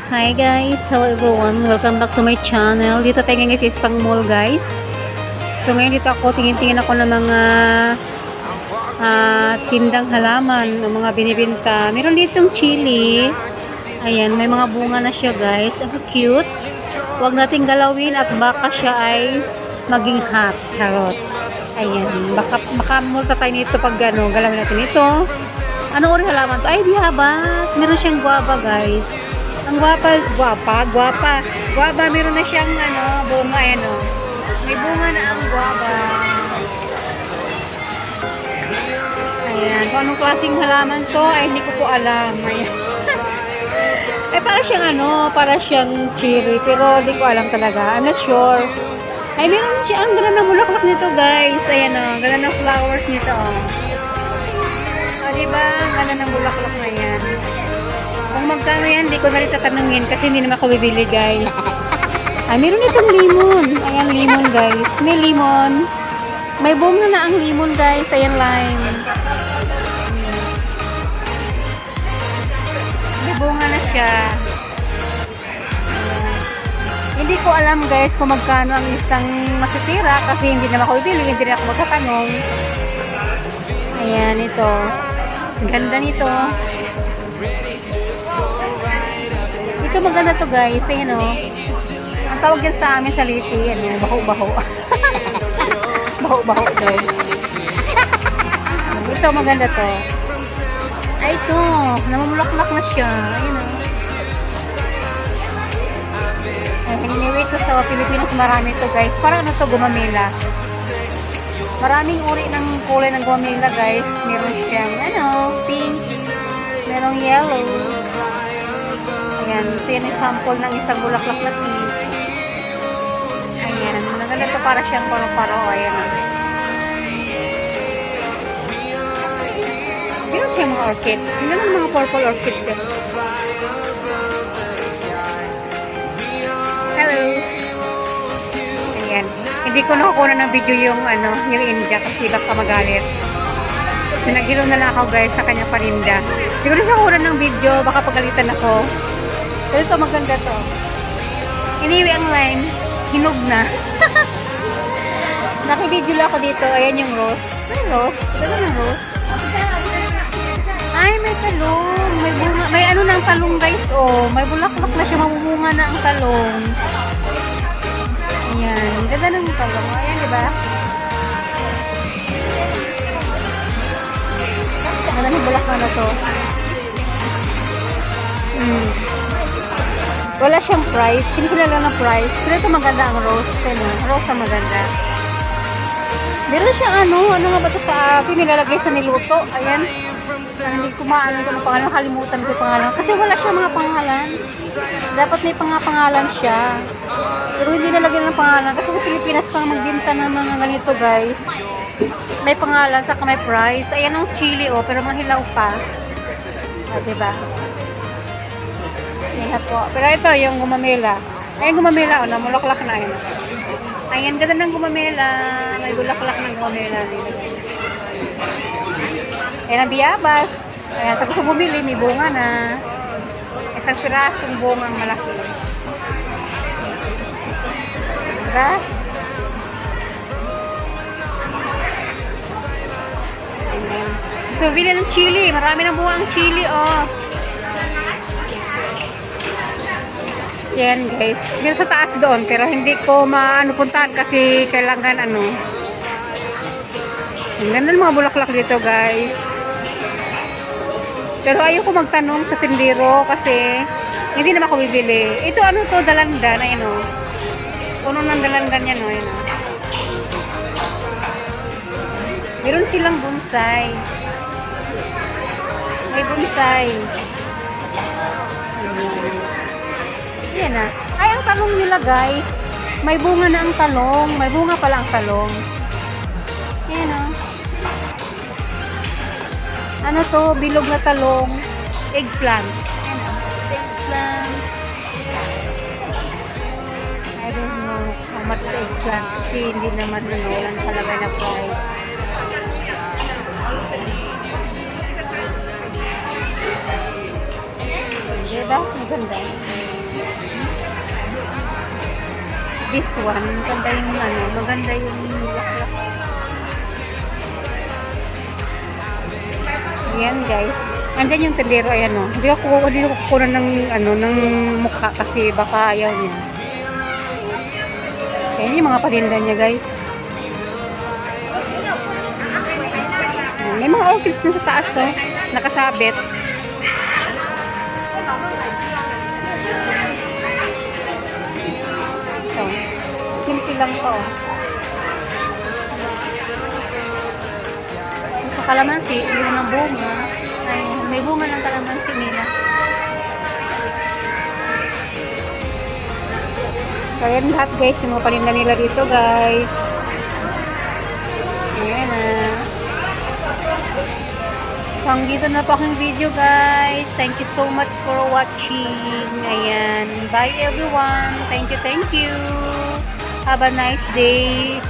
Hi guys, hello everyone, welcome back to my channel. Dito tayo ngayon sa isang mall guys. So ngayon dito ako, tingin-tingin ako ng mga tindang halaman, ng mga binibenta. Meron ditong chili. Ayan, may mga bunga na siya guys. Ang cute. Huwag nating galawin at baka siya ay maging hot. Charot. Ayan, baka multa tayo nito pag galawin natin ito. Ano uri halaman to? Ay, diabas. Meron siyang guava guys. Ang guapa. Meron na siyang bunga, may bunga na ang guava. Ayan, kung anong klaseng halaman to, ay hindi ko po alam. Ayan. Eh, para siyang cherry, pero hindi ko alam talaga. I'm not sure. Ay, meron siya, ang ganda ng bulaklak nito guys. Ayan ang ganda ng flowers nito. O, diba? Ang ganda ng bulaklak na yan. Kung magkano yan, di ko na rin tatanungin kasi hindi naman ako bibili guys. Ay, meron itong limon. Ayan, limon guys. May limon. May bunga na ang limon guys. Ayan, lime. May bunga na siya. Ayan. Hindi ko alam guys kung magkano ang isang masitira kasi hindi naman ako bibili. Hindi na ako magtatanong. Ayan, ito. Ang ganda nito. Ito maganda to guys. Ayan o. Ang tawag yan sa amin sa liti. Ayan, baho-baho. Baho-baho daw. Ito maganda to. Ay ito. Namumulak-lak na siya. Ayan o. Anyway, ito sa Pilipinas marami to guys. Parang ano to, gumamela. Maraming uri ng kulay ng gumamela guys. Meron siyang pink. Merong yellow. Ayan, so yan yung sample ng isang bulaklak na tea. Ayan, maganda ito para siyang paro-paro. Ayan. Meron siyang mga orchids. Hindi naman mga purple orchids din. Hello. Ayan. Hindi ko nakukuha ng video yung India kasi baka magalit. Sinagilo na lang ako guys sa kanyang paninda. Hindi ko na siya kuha ng video, baka pagalitan ako. Pero ito maganda to. Anyway, ang lime, hinog na. Nakibidyo lang ako dito. Ayan yung rose. May rose. Gano'n ang rose. Ay, may talong. May bunga. May ng talong guys. Oh, may bulaklak na siya. Mamumunga na ang talong. Ayan. Ganda ng talong. Ayan, diba? Ganda ng bulaklak na to. Wala siyang price. Hindi sila lang ng price. Pero ito maganda ang rose. Rose ang maganda. Meron siyang ano nga ba ito sa akin? Nilalagay sa niluto. Ayan. Hindi ko maano ito ng pangalan. Nakalimutan ko yung pangalan. Kasi wala siyang mga pangalan. Dapat may pangalan siya. Pero hindi nalagay ng pangalan. Kasi sa Pilipinas pang magbinta ng mga ganito guys. May pangalan, saka may price. Ayan ang chili pero mahilaw pa. Diba? Yan po. Pero ito, yung gumamela. Ayan, gumamela. Namulaklak na yun. Ayan, ganda ng gumamela. May bulaklak ng gumamela. Ayan, ang biyabas. Ayan, sa gusto bumili, may bunga na. Isang pirasong bungang malaki. Diba? Ayan. So, bili ng chili. Marami ng bunga ang chili, Yan guys. Meron sa taas doon pero hindi ko puntahan kasi kailangan Ang ganda ng mga bulaklak dito guys. Pero ayoko magtanong sa tindero kasi hindi naman ako bibili. Ito to, dalandan. Ayan puno ng dalandan yan Ayan Meron silang bonsai. May bonsai. Yan Ay, ang talong nila guys. May bunga na ang talong. May bunga pala ang talong. Yan Ano to? Bilog na talong. Eggplant. Yan Eggplant. I don't know how much the eggplant. Kasi hindi naman walang talaga na price. Diba? Maganda. This one, maganda yung ano, maganda yung laklak. Ayan guys. Andyan yung tendero, ayan o. Hindi ako kukunan ng, ano, ng mukha kasi baka ayaw niya. Ayan yung mga palinda niya guys. May mga orchids na sa taas o. Nakasabit. Ito. Simple lang to. Sa kalamansi, yung ng bunga. Ay, may bunga ng kalamansi nila. So, yan lahat guys. Yung mga paninda nila dito guys. Ayan na. So, dito na po aking video guys. Thank you so much for watching. Ayan. Bye everyone. Thank you, thank you. Have a nice day.